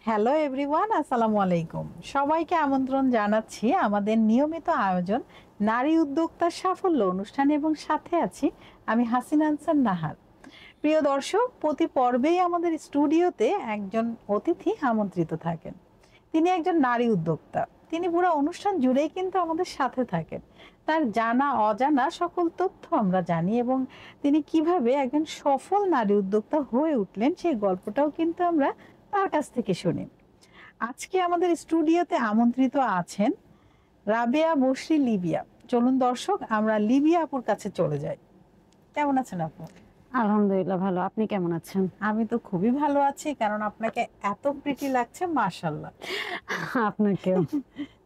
Hello everyone, আসসালামু আলাইকুম। সবাইকে আমন্ত্রণ জানাচ্ছি আমাদের নিয়মিত আয়োজন নারী উদ্যোক্তার সাফল্য অনুষ্ঠান এবং সাথে আছি আমি হাসিনা আনসার নাহার। প্রিয় দর্শক, প্রতি পর্বেই আমাদের স্টুডিওতে একজন অতিথি আমন্ত্রিত থাকেন। তিনি একজন নারী উদ্যোক্তা। তিনি পুরো অনুষ্ঠান জুড়েই কিন্তু আমাদের সাথে থাকেন। তার জানা অজানা সকল তথ্য আমরা জানি এবং তিনি কিভাবে একজন সফল নারী উদ্যোক্তা হয়ে উঠলেন সেই গল্পটাও কিন্তু আমরা তার কাছ থেকে শুনি। আজকে আমাদের স্টুডিওতে আমন্ত্রিত আছেন রাবেয়া বসরি লিবিয়া। চলুন দর্শক, আমরা লিবিয়া আপুর কাছে চলে যাই। কেমন আছেন আপু? আলহামদুলিল্লাহ ভালো। আপনি কেমন আছেন? আমি তো খুবই ভালো আছি, কারণ আপনাকে এত প্রিটি লাগছে, মাশাআল্লাহ। আপনাকেও।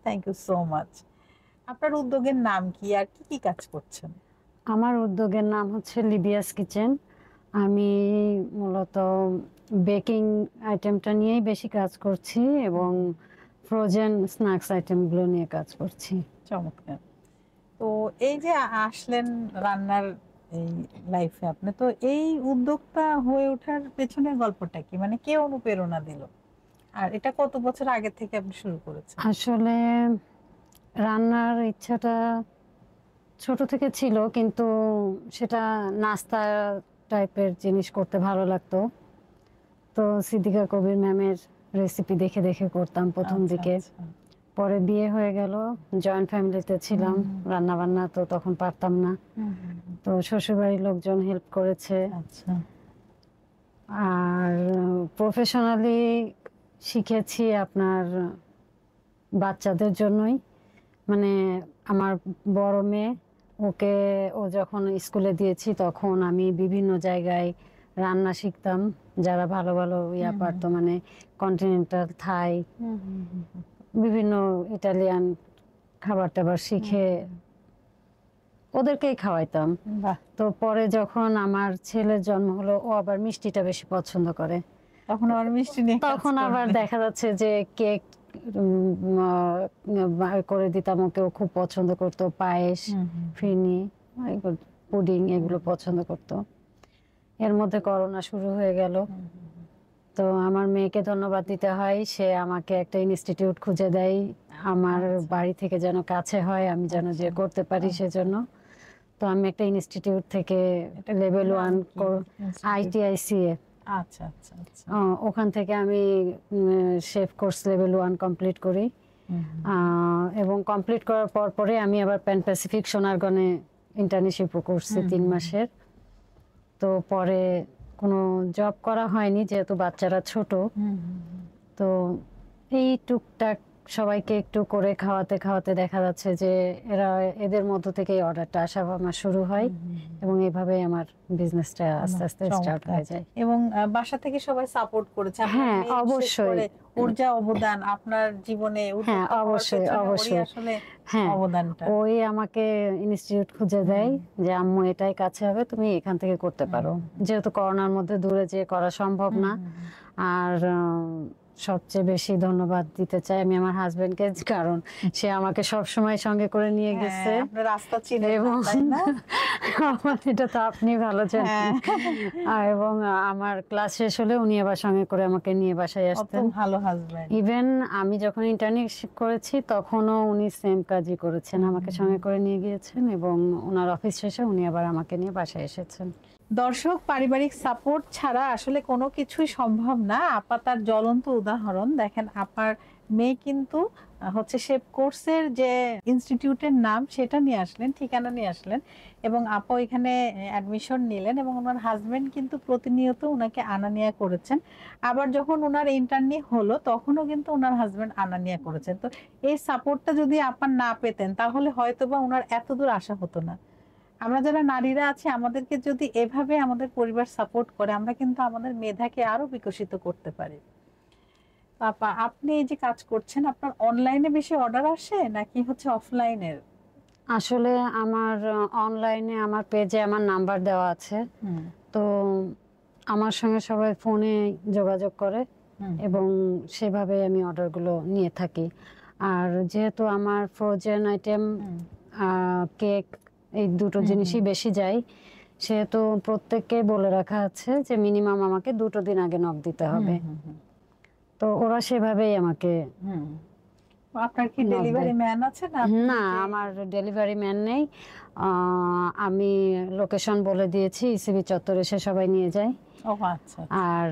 Thank you so much. আপনার উদ্যোগের নাম কি আর কি কি কাজ করছেন? আমার উদ্যোগের নাম হচ্ছে লিবিয়াস কিচেন। আমি মূলত বেকিং আইটেমটা নিয়েই বেশি কাজ করছি এবং ফ্রোজেন স্ন্যাক্স আইটেমগুলো নিয়ে কাজ করছি। চমৎকার। তো এই যে আসলেন রান্নার এই লাইফে, আপনি তো এই উদ্যোক্তা হয়ে ওঠার পেছনের গল্পটা কি, মানে কে অনুপ্রেরণা দিল, আর এটা কত বছর আগে থেকে আপনি শুরু করেছেন? আসলে রান্নার ইচ্ছাটা ছোট থেকে ছিল, কিন্তু সেটা নাস্তা টাইপের জিনিস করতে ভালো লাগতো। তো সিদ্দিকা কবির ম্যামের রেসিপি দেখে দেখে করতাম প্রথম আচ্ছা, দিকে। আচ্ছা। পরে বিয়ে হয়ে গেল, জয়েন্ট ফ্যামিলিতে ছিলাম, রান্না বান্না তো তখন পারতাম না। তো শ্বশুরবাড়ির লোকজন হেল্প করেছে। আচ্ছা। আর প্রফেশনালি শিখেছি আপনার বাচ্চাদের জন্যই। মানে আমার বড় মেয়ে, ও যখন স্কুলে দিয়েছি তখন আমি বিভিন্ন জায়গায় রান্না শিখতাম। যারা ভালো ভালো পারতো, মানে কন্টিনেন্টাল, থাই, বিভিন্ন ইটালিয়ান খাবার টাবার শিখে ওদেরকেই খাওয়াইতাম। বাহ। তো পরে যখন আমার ছেলের জন্ম হলো, ও আবার মিষ্টিটা বেশি পছন্দ করে। তখন আবার মিষ্টি নিয়ে কাজ তখন আবার করলেন। দেখা যাচ্ছে যে কেক করে দিতাম ওকে, ও খুব পছন্দ করতো। পায়েস, ফিরনি, পুডিং এগুলো পছন্দ করতো। এর মধ্যে করোনা শুরু হয়ে গেল। তো আমার মেয়েকে ধন্যবাদ দিতে হয়, সে আমাকে একটা ইনস্টিটিউট খুঁজে দেয় আমার বাড়ি থেকে যেন কাছে হয়, আমি যেন যে করতে পারি সেজন্য। তো আমি একটা ইনস্টিটিউট থেকে লেভেল 1 ITICA, আচ্ছা আচ্ছা আচ্ছা, ওখান থেকে আমি শেফ কোর্স লেভেল 1 কমপ্লিট করি। এবং কমপ্লিট করার পরে আমি আবার প্যান প্যাসিফিক সোনারগনে ইন্টার্নশিপও করছি 3 মাসের। তো পরে কোনো জব করা হয়নি যেহেতু বাচ্চারা ছোট। তো এই টুকটাক সবাইকে একটু করে খাওয়াতে খাওয়াতে দেখা যাচ্ছে যে এদের মধ্য থেকে অর্ডারটা আসা আমার শুরু হয় এবং এইভাবে আমার বিজনেসটা আস্তে আস্তে স্টার্ট হয়ে যায়। এবং বাসা থেকে সবাই সাপোর্ট করেছে? হ্যাঁ, অবশ্যই। ওর যা অবদান আপনার জীবনে, হ্যাঁ, অবশ্যই অবশ্যই। আসলে হ্যাঁ, অবদানটা ওই আমাকে ইনস্টিটিউট খুঁজে দেয় যে আম্মু এটাই কাছে হবে, তুমি এখান থেকে করতে পারো। যেহেতু করোনার মধ্যে দূরে যেয়ে করা সম্ভব না। আর সবচেয়ে বেশি ধন্যবাদ দিতে চাই আমি আমার হাজবেন্ডকে, কারণ সে আমাকে সব সময় সঙ্গে করে নিয়ে গেছে। আপনার রাস্তা চিনে, এবং না? এটা তো আপনি ভালো জানেন। এবং আমার ক্লাস শেষ হলে উনি আবার সঙ্গে করে আমাকে নিয়ে বাসায় আসতেন। ভালো হাজবেন্ড। ইভেন আমি যখন ইন্টার্নশিপ করেছি তখনও উনি সেম কাজই করেছেন, আমাকে সঙ্গে করে নিয়ে গিয়েছেন এবং ওনার অফিস শেষে উনি আবার আমাকে নিয়ে বাসায় এসেছেন। দর্শক, পারিবারিক সাপোর্ট ছাড়া আসলে কোনো কিছুই সম্ভব না। আপা তার জ্বলন্ত উদাহরণ। দেখেন, আপার মেয়ে কিন্তু হচ্ছে শেফ কোর্সের যে ইনস্টিটিউটের নাম সেটা নিয়ে আসলেন, ঠিকানা নিয়ে আসলেন, এবং আপা এখানে অ্যাডমিশন নিলেন এবং ওনার হাজবেন্ড কিন্তু প্রতিনিয়ত ওনাকে আনা নেয়া করেছেন। আবার যখন ওনার ইন্টার্নি হলো তখনও কিন্তু ওনার হাজবেন্ড আনা নেয়া করেছেন। তো এই সাপোর্টটা যদি আপা না পেতেন তাহলে হয়তোবা ওনার এত দূর আসা হতো না। আমরা যারা নারীরা আছি, আমাদেরকে যদি এভাবে আমাদের পরিবার সাপোর্ট করে, আমরা কিন্তু আমাদের মেধাকে আরো বিকশিত করতে পারি। আপা, আপনি এই যে কাজ করছেন, আপনার অনলাইনে বেশি অর্ডার আসে নাকি হচ্ছে অফলাইনের? আসলে আমার অনলাইনে আমার পেজে আমার নাম্বার দেওয়া আছে। তো আমার সঙ্গে সবাই ফোনে যোগাযোগ করে এবং সেভাবে আমি অর্ডারগুলো নিয়ে থাকি। আর যেহেতু আমার ফ্রোজেন আইটেম, কেক, এই দুটো জিনিসই বেশি যায়, সেহেতু প্রত্যেককে বলে রাখা আছে যে মিনিমাম আমাকে 2 দিন আগে নক দিতে হবে। তো ওরা সেভাবেই আমাকে আপনার কি নক ডেলিভারি দেয়। ম্যান আছে না আপনি না, নিজেই? আমার ডেলিভারি ম্যান নেই। আমি লোকেশন বলে দিয়েছি, ইসিবি চত্বরে এসে সবাই নিয়ে যায়। ও আচ্ছা। আর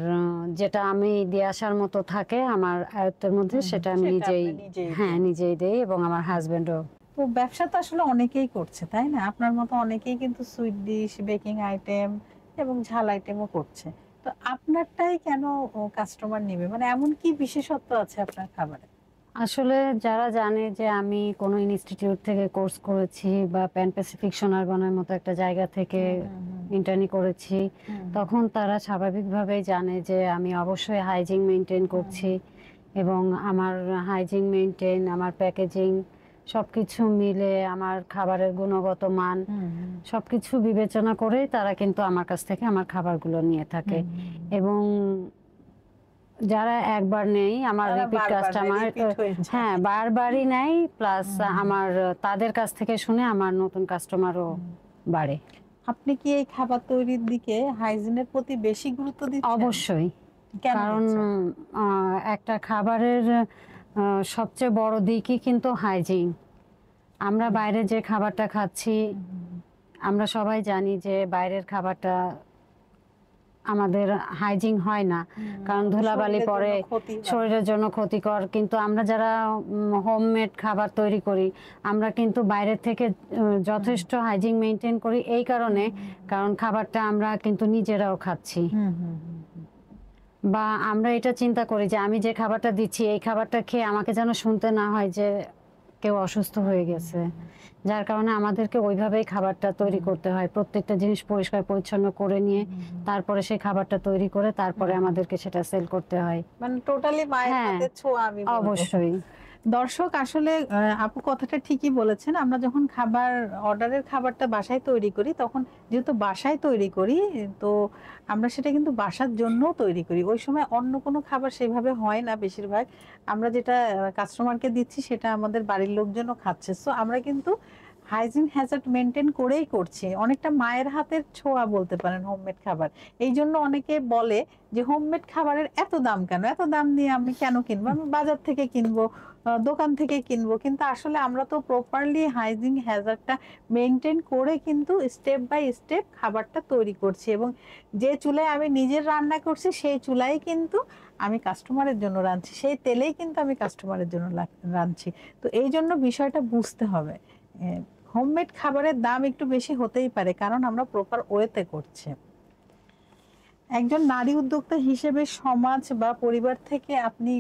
যেটা আমি দিয়ে আসার মতো থাকে আমার আয়ত্তের মধ্যে, সেটা আমি সেটা নিজেই, আপনি নিজেই হ্যাঁ, দেন। নিজেই দেই, এবং আমার হাজবেন্ডও। তো ব্যবসা তো আসলে অনেকেই করছে তাই না? আপনার মতো অনেকেই কিন্তু সুইট ডিশ, বেকিং আইটেম এবং ঝাল আইটেমও করছে। তো আপনারটাই কেন কাস্টমার নেবে? মানে এমন কি বিশেষত্ব আছে আপনার খাবারে? আসলে যারা জানে যে আমি কোনো ইনস্টিটিউট থেকে কোর্স করেছি বা প্যান প্যাসিফিক সোনারবনের মতো একটা জায়গা থেকে ইন্টার্নি করেছি, তখন তারা স্বাভাবিকভাবেই জানে যে আমি অবশ্যই হাইজিন মেনটেন করছি, এবং আমার হাইজিন মেনটেন, আমার প্যাকেজিং সবকিছু মিলে আমার খাবারের গুণগত মান সবকিছু বিবেচনা করেই তারা কিন্তু আমার কাছ থেকে আমার খাবারগুলো নিয়ে থাকে। এবং যারা একবার নেই আমার তারা রিপিট বারবার নেয়, কাস্টমার, repeat হয়ে যায়। হ্যাঁ, বারবারই নেয়, প্লাস আমার তাদের কাছ থেকে শুনে আমার নতুন কাস্টমারও বাড়ে। আপনি কি এই খাবার তৈরির দিকে হাইজিনের প্রতি বেশি গুরুত্ব দিচ্ছেন? অবশ্যই। কেন কারণ দিচ্ছেন? একটা খাবারের সবচেয়ে বড় দিকই কিন্তু হাইজিন। আমরা বাইরে যে খাবারটা খাচ্ছি, আমরা সবাই জানি যে বাইরের খাবারটা আমাদের হাইজিন হয় না, কারণ ধুলাবালি শরীরের পড়ে, জন্য ক্ষতি হয়। শরীরের জন্য ক্ষতিকর। কিন্তু আমরা যারা হোমমেড খাবার তৈরি করি, আমরা কিন্তু বাইরের থেকে যথেষ্ট হাইজিন মেনটেন করি, এই কারণে, কারণ খাবারটা আমরা কিন্তু নিজেরাও খাচ্ছি। বা আমরা এটা চিন্তা করি যে আমি যে খাবারটা দিচ্ছি, এই খাবারটা খেয়ে আমাকে যেন শুনতে না হয় যে কেউ অসুস্থ হয়ে গেছে, যার কারণে আমাদেরকে ওইভাবেই খাবারটা তৈরি করতে হয়। প্রত্যেকটা জিনিস পরিষ্কার পরিচ্ছন্ন করে নিয়ে তারপরে সেই খাবারটা তৈরি করে তারপরে আমাদেরকে সেটা সেল করতে হয়। মানে টোটালি মায়ের হ্যাঁ, হাতের ছোঁয়া আমি বলবো। অবশ্যই। দর্শক আসলে আপু কথাটা ঠিকই বলেছেন। আমরা যখন অর্ডারের খাবারটা বাসায় তৈরি করি, তখন যেহেতু বাসায় তৈরি করি, তো আমরা সেটা কিন্তু বাসার জন্যও তৈরি করি। ওই সময় অন্য কোনো খাবার সেভাবে হয় না বেশিরভাগ। আমরা যেটা কাস্টমারকে দিচ্ছি সেটা আমাদের বাড়ির লোকজনও খাচ্ছে। সো আমরা কিন্তু হাইজিন হ্যাজার্ড মেনটেন করেই করছি। অনেকটা মায়ের হাতের ছোঁয়া বলতে পারেন হোমমেড খাবার। এই জন্য অনেকে বলে যে হোমমেড খাবারের এত দাম কেন? এত দাম দিয়ে আমি কেন কিনবো? আমি বাজার থেকে কিনবো, দোকান থেকে কিনবো। কিন্তু আসলে আমরা তো প্রপারলি হাইজিন হ্যাজার্ডটা মেনটেন করে কিন্তু স্টেপ বাই স্টেপ খাবারটা তৈরি করছি, এবং যে চুলায় আমি নিজের রান্না করছি সেই চুলায় কিন্তু আমি কাস্টমারের জন্য রাঁধছি, সেই তেলেই কিন্তু আমি কাস্টমারের জন্য রাঁধছি। তো এই জন্য বিষয়টা বুঝতে হবে। হোমমেড খাবারের দাম একটু বেশি হতেই পারে, কারণ আমরা প্রপার ওয়েতে করছি। একজন নারী উদ্যোক্তা হিসেবে সমাজ বা পরিবার থেকে আপনি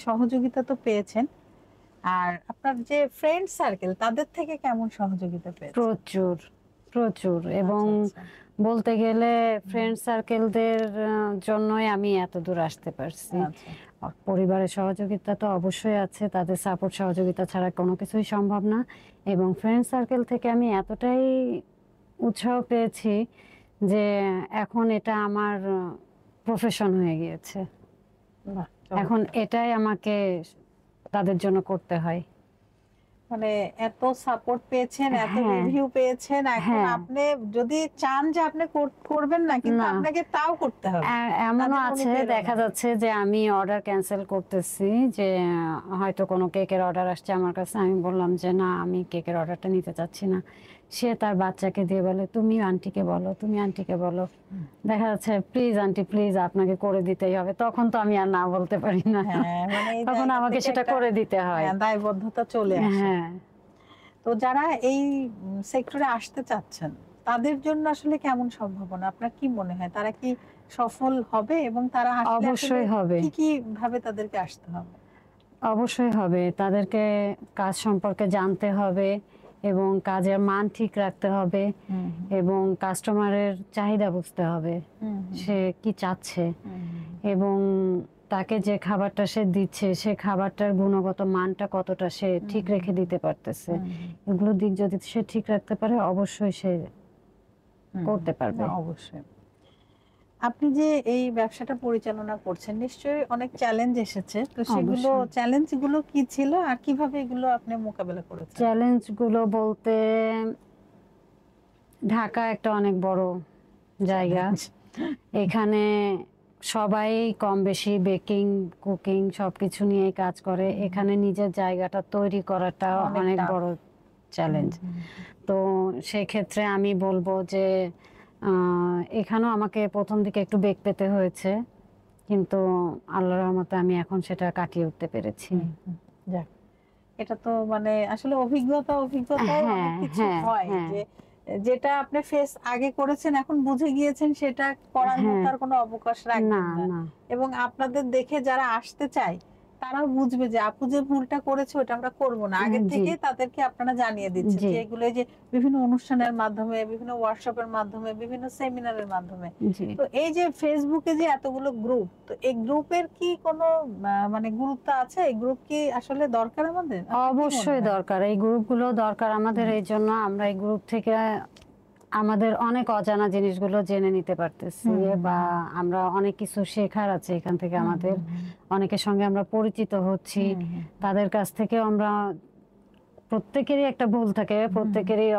সহযোগিতা তো পেয়েছেন, আর আপনার যে ফ্রেন্ড সার্কেল তাদের থেকে কেমন সহযোগিতা পেয়েছেন? প্রচুর প্রচুর, এবং আচ্ছা, বলতে গেলে ফ্রেন্ড সার্কেলদের জন্যই আমি এত দূর আসতে পারছি। আচ্ছা। পরিবারের সহযোগিতা তো অবশ্যই আছে, তাদের সাপোর্ট সহযোগিতা ছাড়া কোনো কিছুই সম্ভব না। এবং ফ্রেন্ড সার্কেল থেকে আমি এতটাই উৎসাহ পেয়েছি যে এখন এটা আমার প্রফেশন হয়ে গিয়েছে। বাহ, এখন চমৎকার। এটাই আমাকে তাদের জন্য করতে হয়। মানে এত সাপোর্ট পেয়েছেন, এত হ্যাঁ, রিভিউ পেয়েছেন, এখন হ্যাঁ। আপনি যদি চান যে আপনি করবেন না, কিন্তু না, আপনাকে তাও করতে হবে। এমনও তাদের আছে, অনুপ্রেরণা। দেখা যাচ্ছে যে আমি অর্ডার ক্যান্সেল করতেছি, যে হয়তো কোনো কেকের অর্ডার আসছে আমার কাছে, আমি বললাম যে না, আমি কেকের অর্ডারটা নিতে চাচ্ছি না। সে তার বাচ্চাকে দিয়ে বলে তুমি আন্টিকে বলো, তুমি আন্টিকে বলো। দেখা যাচ্ছে প্লিজ আন্টি প্লিজ, আপনাকে করে দিতেই হবে। তখন তো আমি আর না বলতে পারি না, হ্যাঁ, মানে এই তখন জায়গা আমাকে থেকে সেটা একটা করে দিতে হয়। দায়বদ্ধতা চলে আসে। হ্যাঁ, তো যারা এই সেক্টরে আসতে চাচ্ছেন তাদের জন্য আসলে কেমন সম্ভাবনা? আপনার কি মনে হয় তারা কি সফল হবে, এবং তারা আসলে অবশ্যই হবে। কি কি ভাবে তাদেরকে আসতে হবে? অবশ্যই হবে। তাদেরকে কাজ সম্পর্কে জানতে হবে, এবং কাজের মান ঠিক রাখতে হবে, এবং কাস্টমারের চাহিদা বুঝতে হবে, সে কি চাচ্ছে, এবং তাকে যে খাবারটা সে দিচ্ছে সে খাবারটার গুণগত মানটা কতটা সে ঠিক রেখে দিতে পারতেছে। এগুলো দিক যদি সে ঠিক রাখতে পারে, অবশ্যই সে করতে পারবে। অবশ্যই। আপনি যে এই ব্যবসাটা পরিচালনা করছেন, নিশ্চয়ই অনেক চ্যালেঞ্জ এসেছে। তো সেগুলো অবশ্যই। চ্যালেঞ্জগুলো কি ছিল, আর কিভাবে এগুলো আপনি মোকাবেলা করেছেন? চ্যালেঞ্জগুলো বলতে, ঢাকা একটা অনেক বড় জায়গা, এখানে সবাই কম বেশি বেকিং কুকিং সবকিছু নিয়ে কাজ করে। এখানে নিজের জায়গাটা তৈরি করাটা অনেক বড় চ্যালেঞ্জ। তো সেই ক্ষেত্রে আমি বলবো যে এখানেও আমাকে প্রথম দিকে একটু বেগ পেতে হয়েছে, কিন্তু আল্লাহর রহমতে আমি এখন সেটা কাটিয়ে উঠতে পেরেছি। যাক, এটা তো মানে আসলে অভিজ্ঞতায় অনেক কিছু হয় যে যেটা আপনি ফেস আগে করেছেন এখন বুঝে গিয়েছেন সেটা করার মতো আর কোনো অবকাশ রাখবেন না। এবং আপনাদের দেখে যারা আসতে চায় তারাও বুঝবে যে আপু যে ভুলটা করেছে ওটা আমরা করব না। আগে থেকে তাদেরকে আপনারা জানিয়ে দিচ্ছেন যে এগুলো যে বিভিন্ন অনুষ্ঠানের মাধ্যমে, বিভিন্ন ওয়ার্কশপের মাধ্যমে, বিভিন্ন সেমিনারের মাধ্যমে। তো এই যে ফেসবুকে যে এতগুলো গ্রুপ, তো এই গ্রুপের কি কোনো মানে গুরুত্ব আছে? এই গ্রুপ কি আসলে দরকার আমাদের? অবশ্যই দরকার, এই গ্রুপগুলো দরকার আমাদের। এই জন্য আমরা এই গ্রুপ থেকে আমাদের অনেক অজানা জিনিসগুলো জেনে নিতে পারতেছি, বা আমরা অনেক কিছু শেখার আছে এখান থেকে। আমাদের অনেকের সঙ্গে আমরা পরিচিত হচ্ছি, তাদের কাছ থেকে আমরা প্রত্যেকেরই একটা ভুল থাকে, প্রত্যেকেরই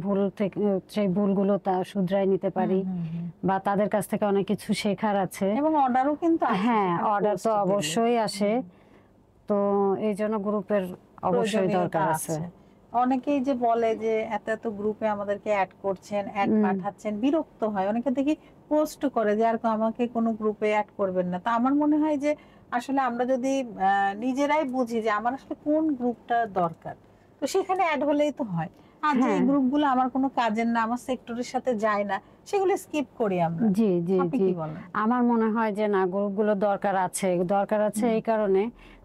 ভুল থেকে সেই ভুলগুলো তা শুধরাই নিতে পারি, বা তাদের কাছ থেকে অনেক কিছু শেখার আছে। এবং অর্ডারও কিন্তু অর্ডার তো অবশ্যই আসে। তো এই জন্য গ্রুপের অবশ্যই দরকার আছে। অনেকেই যে বলে যে এত এত গ্রুপে আমাদেরকে অ্যাড করছেন, অ্যাড পাঠাচ্ছেন, বিরক্ত হয়। অনেকে দেখি পোস্ট করে যে আর আমাকে কোনো গ্রুপে অ্যাড করবেন না। তো আমার মনে হয় যে আসলে আমরা যদি নিজেরাই বুঝি যে আমার আসলে কোন গ্রুপটা দরকার, তো সেখানে অ্যাড হলেই তো হয়। আর যে গ্রুপগুলো আমার কোনো কাজের না, আমার সেক্টরের সাথে যায় না, সেগুলো স্কিপ করি আমরা। জি জি জি, আমার মনে হয় যে না, গ্রুপগুলো দরকার আছে এই কারণে,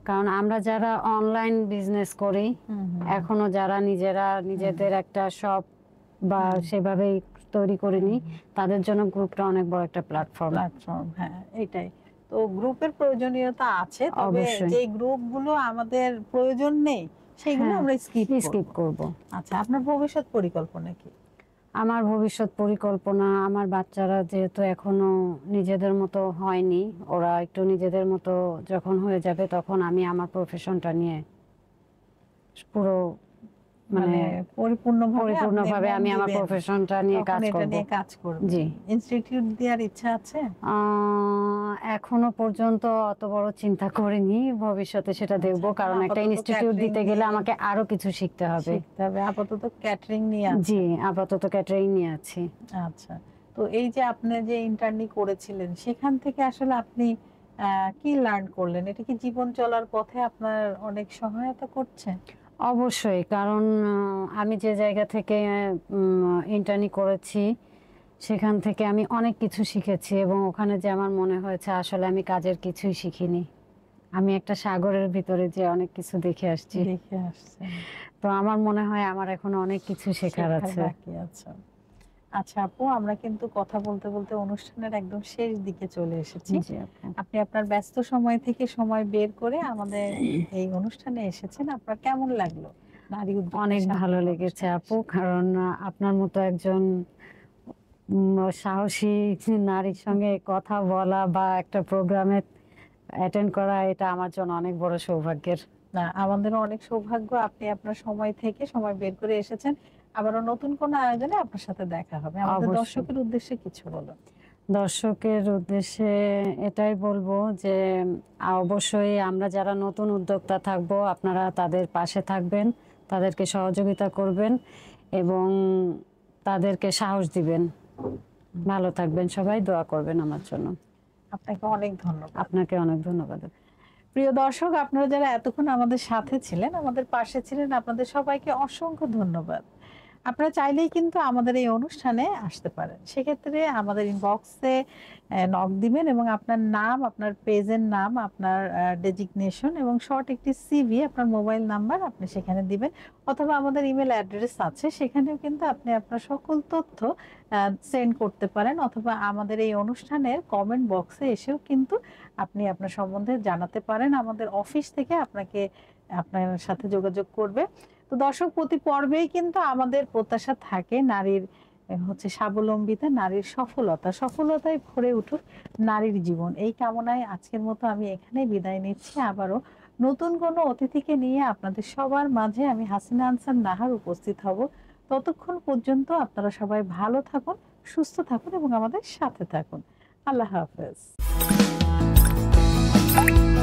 কারণ আমরা যারা অনলাইন বিজনেস করি, এখনো যারা নিজেদের একটা শপ বা সেভাবেই তৈরি করিনি, তাদের জন্য গ্রুপটা অনেক বড় একটা প্ল্যাটফর্ম। হ্যাঁ, এটাই তো, গ্রুপের প্রয়োজনীয়তা আছে, তবে যে গ্রুপগুলো আমাদের প্রয়োজন নেই সেগুলো আমরা স্কিপ করব। আচ্ছা, আপনার ভবিষ্যৎ পরিকল্পনা কি? আমার ভবিষ্যৎ পরিকল্পনা, আমার বাচ্চারা যেহেতু এখনো নিজেদের মতো হয়নি, ওরা একটু নিজেদের মতো যখন হয়ে যাবে তখন আমি আমার প্রফেশনটা নিয়ে পুরো মানে পরিপূর্ণভাবে আমি আমার প্রফেশনটা নিয়ে কাজ করব। জি, ইনস্টিটিউট দেওয়ার ইচ্ছা আছে? এখনো পর্যন্ত অত বড় চিন্তা করিনি, ভবিষ্যতে সেটা দেখব, কারণ একটা ইনস্টিটিউট দিতে গেলে আমাকে আরো কিছু শিখতে হবে। আপাতত ক্যাটারিং নিয়ে আছি। জি, আপাতত ক্যাটারিং নিয়ে আছি। আচ্ছা, তো এই যে আপনি যে ইন্টার্নি করেছিলেন সেখান থেকে আসলে আপনি কি লার্ন করলেন? এটা কি জীবন চলার পথে আপনার অনেক সহায়তা করছে? অবশ্যই, কারণ আমি যে জায়গা থেকে ইন্টার্নি করেছি সেখান থেকে আমি অনেক কিছু শিখেছি, এবং ওখানে যে আমার মনে হয়েছে আসলে আমি কাজের কিছুই শিখিনি। আমি একটা সাগরের ভিতরে যে অনেক কিছু দেখে আসছি। তো আমার মনে হয় আমার এখন অনেক কিছু শেখার আছে। আচ্ছা আপু, আমরা কিন্তু কথা বলতে বলতে অনুষ্ঠানের একদম শেষ দিকে চলে এসেছি। আপনি আপনার ব্যস্ত সময় থেকে সময় বের করে আমাদের এই অনুষ্ঠানে এসেছেন, আপনার কেমন লাগলো? নারী উদ্যোক্তা। অনেক ভালো লেগেছে আপু, কারণ আপনার মতো একজন সাহসী নারীর সঙ্গে কথা বলা বা একটা প্রোগ্রামে অ্যাটেন্ড করা, এটা আমার জন্য অনেক বড় সৌভাগ্যের। না, আমাদেরও অনেক সৌভাগ্য আপনি আপনার সময় থেকে সময় বের করে এসেছেন। আবারও নতুন কোন আয়োজনে আপনার সাথে দেখা হবে। আমাদের দর্শকের উদ্দেশ্যে কিছু বলুন। দর্শকের উদ্দেশ্যে এটাই বলবো যে অবশ্যই আমরা যারা নতুন উদ্যোক্তা থাকবো, আপনারা তাদের পাশে থাকবেন, তাদেরকে সহযোগিতা করবেন এবং তাদেরকে সাহস দিবেন। ভালো থাকবেন সবাই, দোয়া করবেন আমার জন্য। আপনাকে অনেক ধন্যবাদ। আপনাকে অনেক ধন্যবাদ। প্রিয় দর্শক, আপনারা যারা এতক্ষণ আমাদের সাথে ছিলেন, আমাদের পাশে ছিলেন, আপনাদের সবাইকে অসংখ্য ধন্যবাদ। আপনারা চাইলেই কিন্তু আমাদের এই অনুষ্ঠানে আসতে পারেন। সেক্ষেত্রে আমাদের ইনবক্সে নক দিবেন এবং আপনার নাম, আপনার পেজের নাম, আপনার ডেজিগনেশন এবং শর্ট একটি সিভি, আপনার মোবাইল নাম্বার আপনি সেখানে দিবেন, অথবা আমাদের ইমেল অ্যাড্রেস আছে, সেখানেও কিন্তু আপনি আপনার সকল তথ্য সেন্ড করতে পারেন, অথবা আমাদের এই অনুষ্ঠানের কমেন্ট বক্সে এসেও কিন্তু আপনি আপনার সম্বন্ধে জানাতে পারেন। আমাদের অফিস থেকে আপনার সাথে যোগাযোগ করবে। তো দর্শক, প্রতি পর্বেই কিন্তু আমাদের প্রত্যাশা থাকে নারীর স্বাবলম্বিতা, নারীর সফলতায় ভরে উঠুক নারীর জীবন। এই কামনায় আজকের মতো আমি এখানেই বিদায় নিচ্ছি। আবারও নতুন কোনো অতিথিকে নিয়ে আপনাদের সবার মাঝে আমি হাসিনা আনসার নাহার উপস্থিত হব। ততক্ষণ পর্যন্ত আপনারা সবাই ভালো থাকুন, সুস্থ থাকুন এবং আমাদের সাথে থাকুন। আল্লাহ হাফেজ। ধন্যবাদ।